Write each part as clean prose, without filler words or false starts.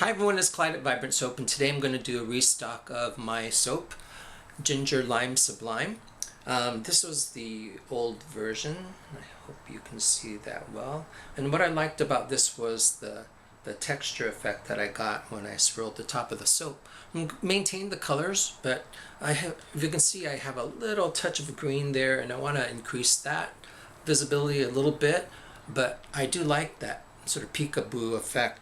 Hi everyone, it's Clyde at Vibrant Soap, and today I'm going to do a restock of my soap, Ginger Lime Sublime. This was the old version. I hope you can see that well. And what I liked about this was the texture effect that I got when I swirled the top of the soap. Maintained the colors, but if you can see, I have a little touch of green there, and I want to increase that visibility a little bit. But I do like that sort of peekaboo effect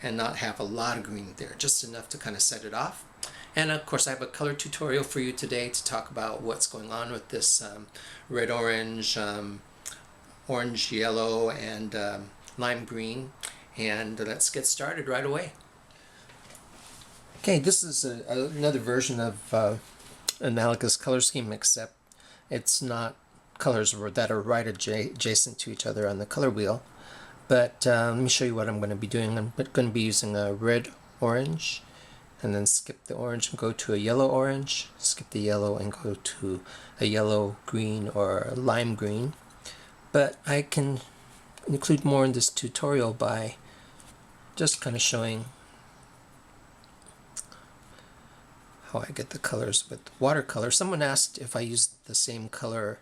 and not have a lot of green there, just enough to kind of set it off. And of course I have a color tutorial for you today to talk about what's going on with this red orange, orange yellow, and lime green. And let's get started right away. Okay, this is another version of analogous color scheme, except it's not colors that are right adjacent to each other on the color wheel. But let me show you what I'm going to be doing. I'm going to be using a red orange, and then skip the orange and go to a yellow orange, skip the yellow and go to a yellow green or a lime green. But I can include more in this tutorial by just kind of showing how I get the colors with watercolor. Someone asked if I used the same color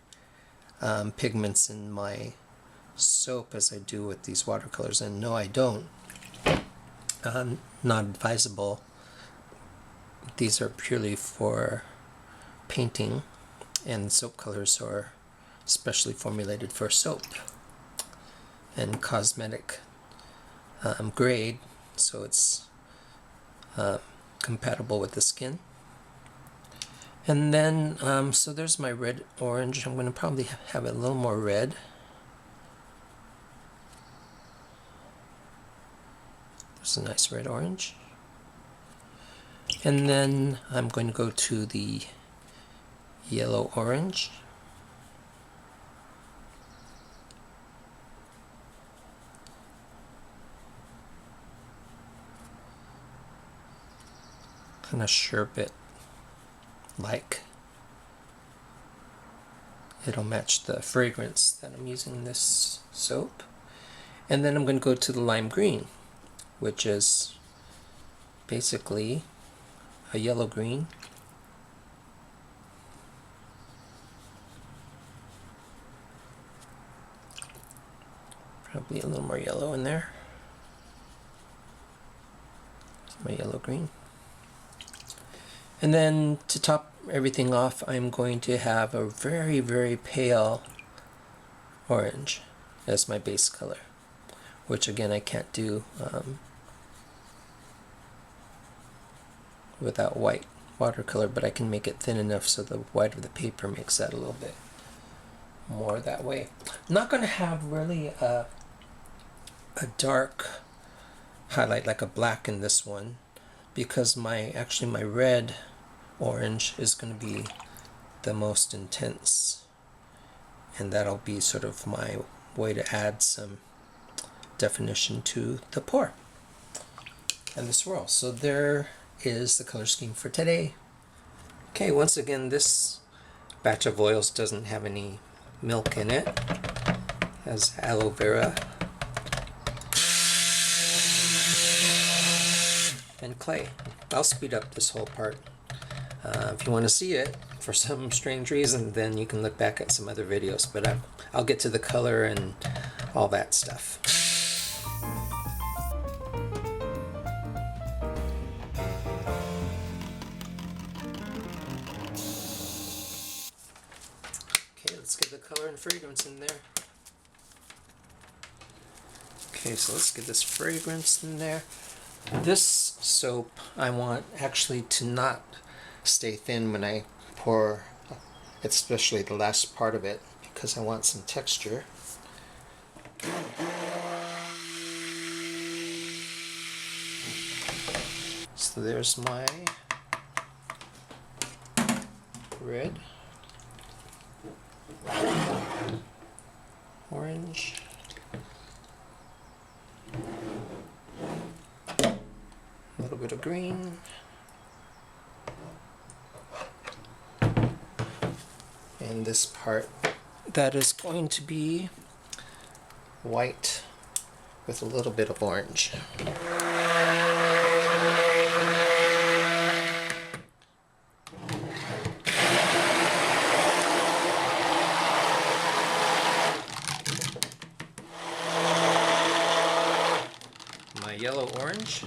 pigments in my soap as I do with these watercolors, and no, I don't. Not advisable. These are purely for painting, and soap colors are specially formulated for soap and cosmetic grade, so it's compatible with the skin. And then so there's my red orange. I'm going to probably have it a little more red. There's a nice red orange. And then I'm going to go to the yellow orange. Kind of sherbet like. It'll match the fragrance that I'm using in this soap. And then I'm going to go to the lime green, which is basically a yellow green. Probably a little more yellow in there. My yellow green. And then to top everything off, I'm going to have a very, very pale orange as my base color, which again I can't do without white watercolor, but I can make it thin enough so the white of the paper makes that a little bit more that way. I'm not going to have really a dark highlight like a black in this one, because my red orange is going to be the most intense, and that'll be sort of my way to add some definition to the pour and the swirl. So there is the color scheme for today. Okay, once again, this batch of oils doesn't have any milk in it. It has aloe vera and clay. I'll speed up this whole part. If you want to see it for some strange reason, then you can look back at some other videos, but I'll get to the color and all that stuff. Okay, let's get the color and fragrance in there. Okay, so let's get this fragrance in there. This soap I want actually to not stay thin when I pour, especially the last part of it, because I want some texture. So there's my red, orange, a little bit of green, and this part that is going to be white with a little bit of orange. yellow orange.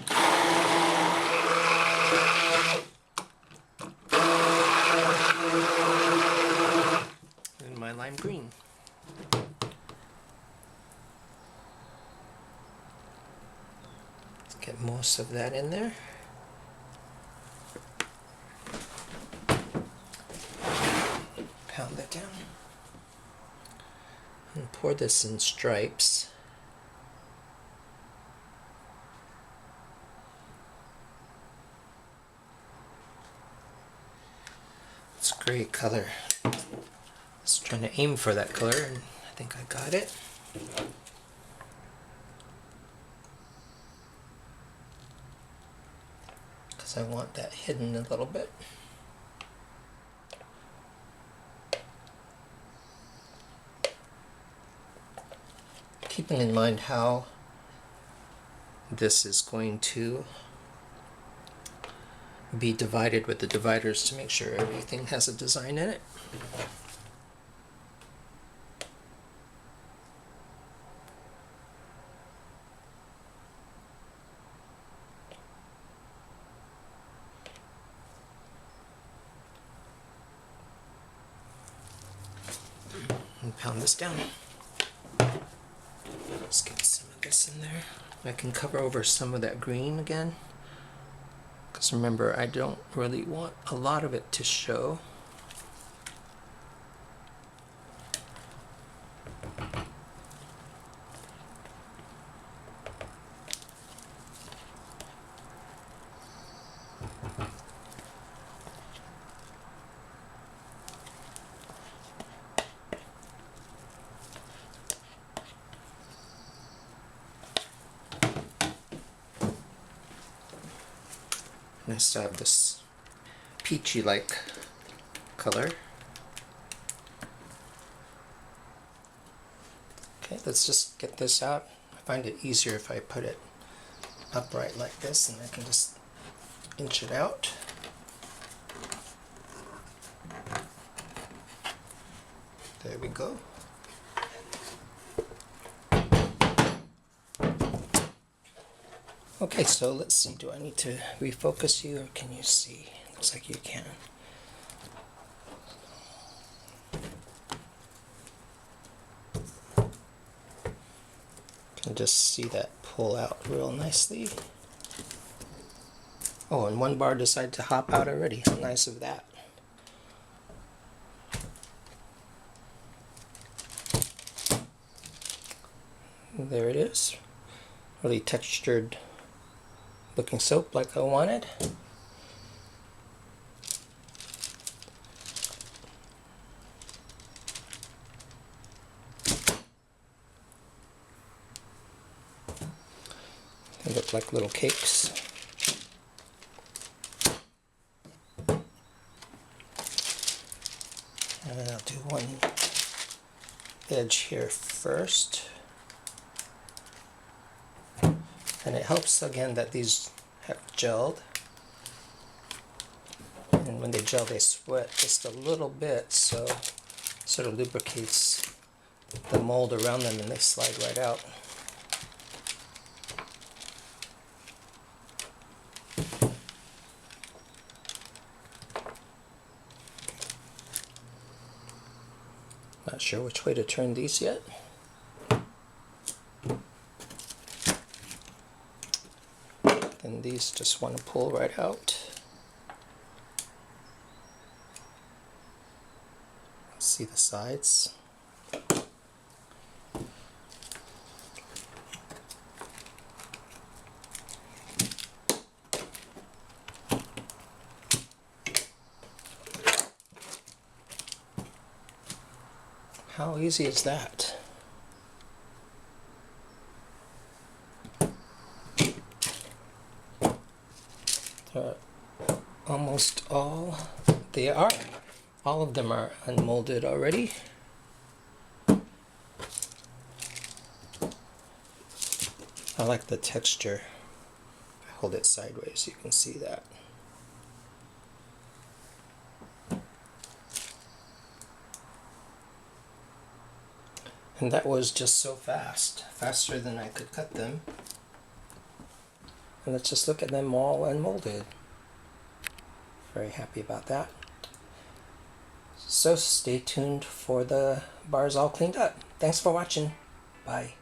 And my lime green. Let's get most of that in there. Pound that down. And pour this in stripes. It's a great color. I was trying to aim for that color and I think I got it. Because I want that hidden a little bit. Keeping in mind how this is going to be divided with the dividers to make sure everything has a design in it. And pound this down. Let's get some of this in there. I can cover over some of that green again. Because remember, I don't really want a lot of it to show. And I still have this peachy-like color. Okay, let's just get this out. I find it easier if I put it upright like this, and I can just inch it out. There we go. Okay, so let's see, do I need to refocus you or can you see? Looks like you can. Can just see that pull out real nicely. Oh, and one bar decided to hop out already. How nice of that. There it is. Really textured looking soap like I wanted. They look like little cakes. And I'll do one edge here first. And it helps again that these have gelled. And when they gel, they sweat just a little bit, so it sort of lubricates the mold around them and they slide right out. Not sure which way to turn these yet. And these just want to pull right out. See the sides. How easy is that? Almost all, they are. All of them are unmolded already. I like the texture. I hold it sideways, you can see that. And that was just so fast, faster than I could cut them. And let's just look at them all unmolded. Very happy about that. So stay tuned for the bars all cleaned up. Thanks for watching. Bye.